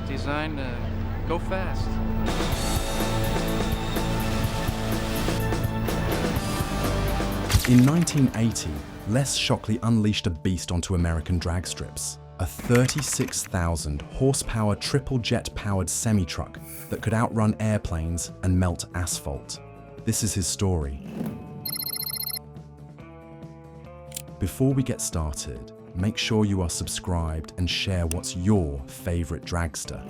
Designed to go fast. In 1980, Les Shockley unleashed a beast onto American drag strips. A 36,000 horsepower triple jet powered semi-truck that could outrun airplanes and melt asphalt. This is his story. Before we get started, make sure you are subscribed and share what's your favorite dragster.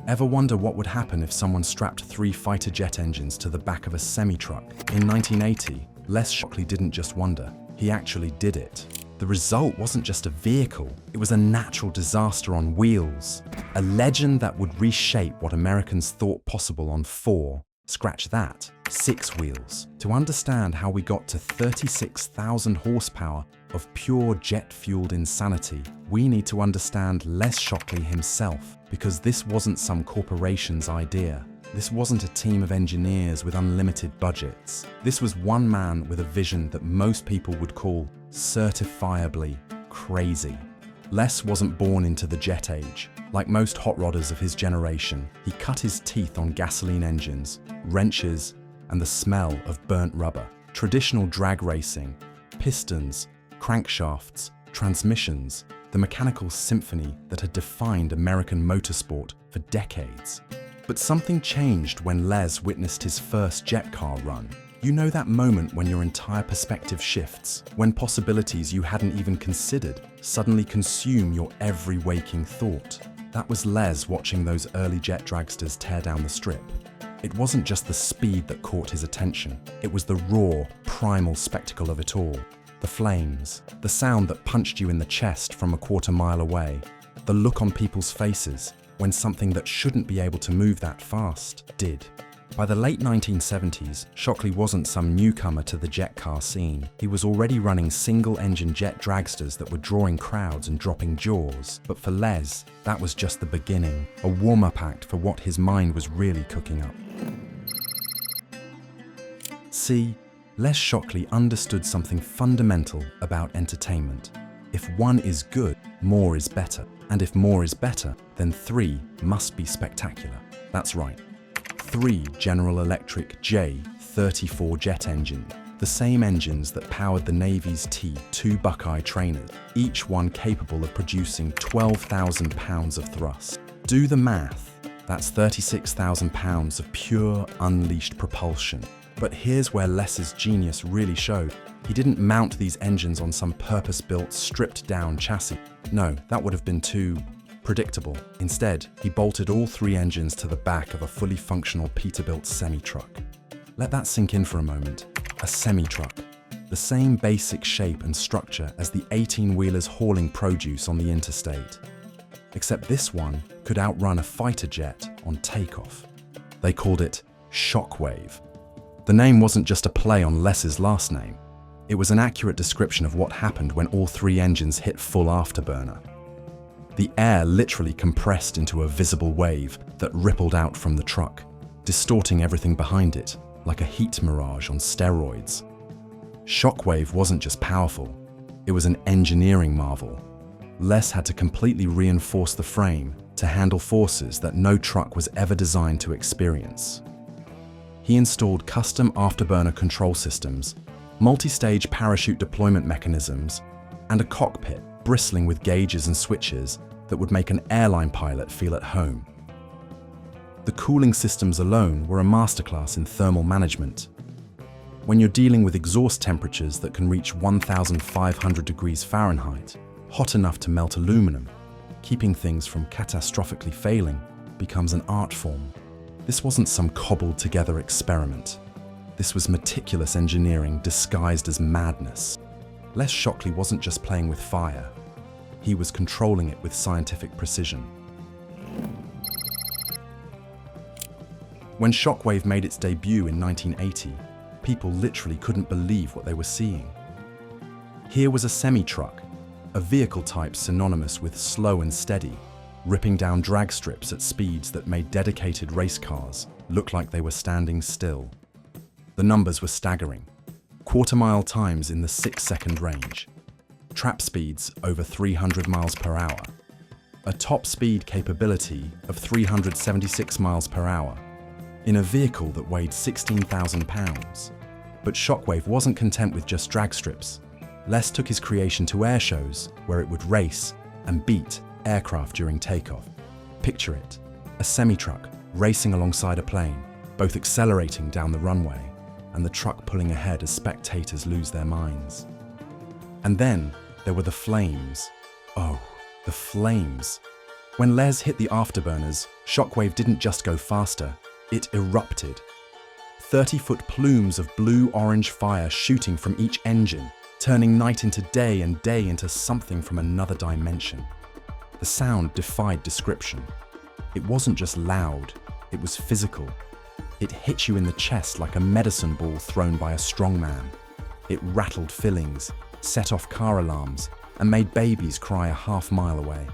Ever wonder what would happen if someone strapped 3 fighter jet engines to the back of a semi-truck? In 1980, Les Shockley didn't just wonder, he actually did it. The result wasn't just a vehicle, it was a natural disaster on wheels. A legend that would reshape what Americans thought possible on 4, scratch that, 6 wheels. To understand how we got to 36,000 horsepower of pure jet-fueled insanity, we need to understand Les Shockley himself, because this wasn't some corporation's idea. This wasn't a team of engineers with unlimited budgets. This was one man with a vision that most people would call certifiably crazy. Les wasn't born into the jet age. Like most hot rodders of his generation, he cut his teeth on gasoline engines, wrenches, and the smell of burnt rubber. Traditional drag racing, pistons, crankshafts, transmissions, the mechanical symphony that had defined American motorsport for decades. But something changed when Les witnessed his first jet car run. You know that moment when your entire perspective shifts, when possibilities you hadn't even considered suddenly consume your every waking thought. That was Les watching those early jet dragsters tear down the strip. It wasn't just the speed that caught his attention, it was the raw, primal spectacle of it all. The flames, the sound that punched you in the chest from a quarter mile away, the look on people's faces when something that shouldn't be able to move that fast did. By the late 1970s, Shockley wasn't some newcomer to the jet car scene. He was already running single-engine jet dragsters that were drawing crowds and dropping jaws. But for Les, that was just the beginning, a warm-up act for what his mind was really cooking up. See, Les Shockley understood something fundamental about entertainment. If one is good, more is better. And if more is better, then 3 must be spectacular. That's right. 3 General Electric J-34 jet engines, the same engines that powered the Navy's T-2 Buckeye trainers, each one capable of producing 12,000 pounds of thrust. Do the math. That's 36,000 pounds of pure, unleashed propulsion. But here's where Les's genius really showed. He didn't mount these engines on some purpose-built, stripped-down chassis. No, that would have been too predictable. Instead, he bolted all 3 engines to the back of a fully functional Peterbilt semi-truck. Let that sink in for a moment. A semi-truck. The same basic shape and structure as the 18-wheelers hauling produce on the interstate. Except this one could outrun a fighter jet on takeoff. They called it Shockwave. The name wasn't just a play on Les's last name. It was an accurate description of what happened when all 3 engines hit full afterburner. The air literally compressed into a visible wave that rippled out from the truck, distorting everything behind it, like a heat mirage on steroids. Shockwave wasn't just powerful, it was an engineering marvel. Les had to completely reinforce the frame to handle forces that no truck was ever designed to experience. He installed custom afterburner control systems, multi-stage parachute deployment mechanisms, and a cockpit bristling with gauges and switches that would make an airline pilot feel at home. The cooling systems alone were a masterclass in thermal management. When you're dealing with exhaust temperatures that can reach 1,500 degrees Fahrenheit, hot enough to melt aluminum, keeping things from catastrophically failing becomes an art form. This wasn't some cobbled-together experiment. This was meticulous engineering disguised as madness. Les Shockley wasn't just playing with fire. He was controlling it with scientific precision. When Shockwave made its debut in 1980, people literally couldn't believe what they were seeing. Here was a semi-truck, a vehicle type synonymous with slow and steady, ripping down drag strips at speeds that made dedicated race cars look like they were standing still. The numbers were staggering. Quarter-mile times in the 6-second range. Trap speeds over 300 miles per hour. a top speed capability of 376 miles per hour, in a vehicle that weighed 16,000 pounds. But Shockwave wasn't content with just drag strips. Les took his creation to air shows where it would race and beat aircraft during takeoff. Picture it, a semi-truck racing alongside a plane, both accelerating down the runway, and the truck pulling ahead as spectators lose their minds. And then there were the flames. Oh, the flames. When Les hit the afterburners, Shockwave didn't just go faster, it erupted. 30-foot plumes of blue-orange fire shooting from each engine, turning night into day and day into something from another dimension. The sound defied description. It wasn't just loud, it was physical. It hit you in the chest like a medicine ball thrown by a strongman. It rattled fillings, set off car alarms, and made babies cry a half-mile away.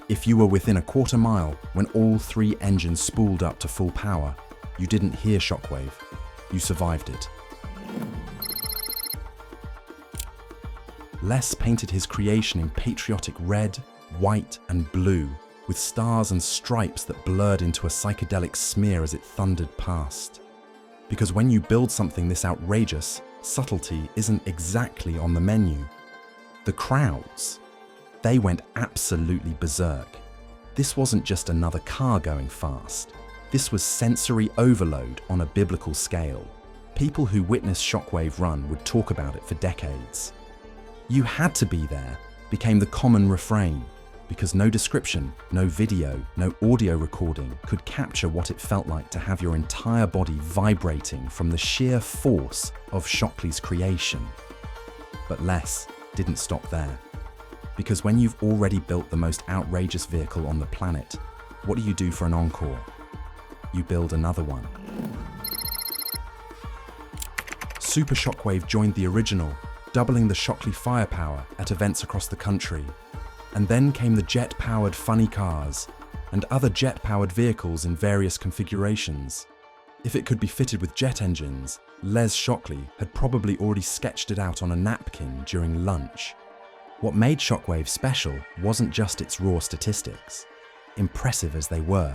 If you were within a quarter mile when all 3 engines spooled up to full power, you didn't hear Shockwave. You survived it. Les painted his creation in patriotic red, white, and blue, with stars and stripes that blurred into a psychedelic smear as it thundered past. Because when you build something this outrageous, subtlety isn't exactly on the menu. The crowds, they went absolutely berserk. This wasn't just another car going fast. This was sensory overload on a biblical scale. People who witnessed Shockwave run would talk about it for decades. "You had to be there" became the common refrain, because no description, no video, no audio recording could capture what it felt like to have your entire body vibrating from the sheer force of Shockley's creation. But Les didn't stop there. Because when you've already built the most outrageous vehicle on the planet, what do you do for an encore? You build another one. Super Shockwave joined the original, doubling the Shockley firepower at events across the country. And then came the jet-powered funny cars and other jet-powered vehicles in various configurations. If it could be fitted with jet engines, Les Shockley had probably already sketched it out on a napkin during lunch. What made Shockwave special wasn't just its raw statistics, impressive as they were.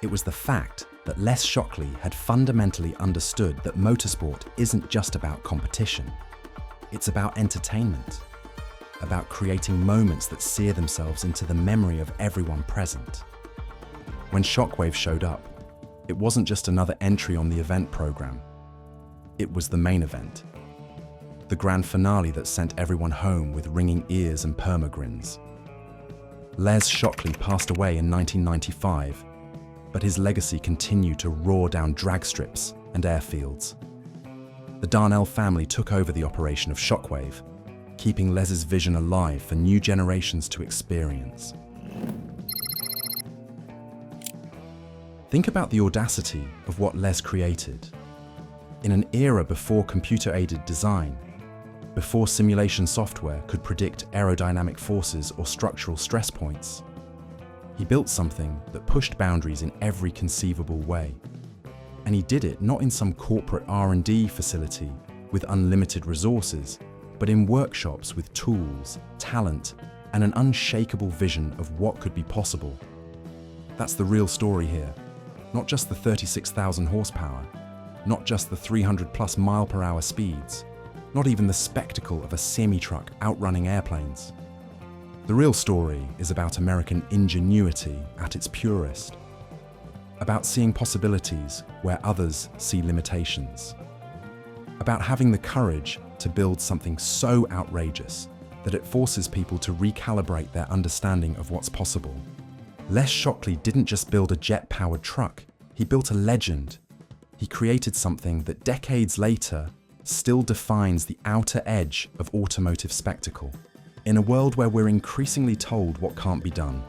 It was the fact that Les Shockley had fundamentally understood that motorsport isn't just about competition. It's about entertainment. About creating moments that sear themselves into the memory of everyone present. When Shockwave showed up, it wasn't just another entry on the event program. It was the main event. The grand finale that sent everyone home with ringing ears and permagrins. Les Shockley passed away in 1995, but his legacy continued to roar down drag strips and airfields. The Darnell family took over the operation of Shockwave, keeping Les's vision alive for new generations to experience. Think about the audacity of what Les created. In an era before computer-aided design, before simulation software could predict aerodynamic forces or structural stress points, he built something that pushed boundaries in every conceivable way. And he did it not in some corporate R&D facility with unlimited resources, but in workshops with tools, talent, and an unshakable vision of what could be possible. That's the real story here. Not just the 36,000 horsepower, not just the 300+ mile-per-hour speeds, not even the spectacle of a semi-truck outrunning airplanes. The real story is about American ingenuity at its purest. About seeing possibilities where others see limitations. About having the courage to build something so outrageous that it forces people to recalibrate their understanding of what's possible. Les Shockley didn't just build a jet-powered truck, he built a legend. He created something that decades later still defines the outer edge of automotive spectacle. In a world where we're increasingly told what can't be done,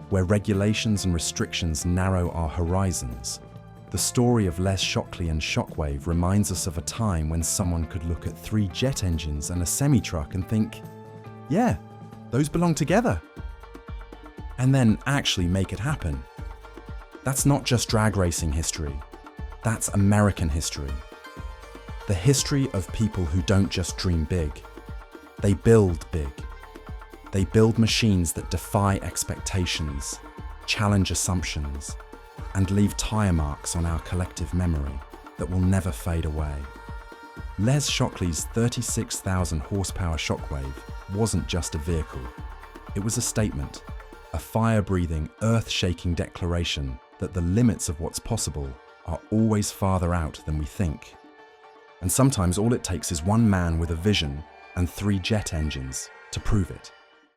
where regulations and restrictions narrow our horizons, the story of Les Shockley and Shockwave reminds us of a time when someone could look at 3 jet engines and a semi-truck and think, yeah, those belong together. And then actually make it happen. That's not just drag racing history, that's American history. The history of people who don't just dream big, they build big. They build machines that defy expectations, challenge assumptions, and leave tire marks on our collective memory that will never fade away. Les Shockley's 36,000 horsepower Shockwave wasn't just a vehicle. It was a statement, a fire-breathing, earth-shaking declaration that the limits of what's possible are always farther out than we think. And sometimes all it takes is one man with a vision and 3 jet engines to prove it.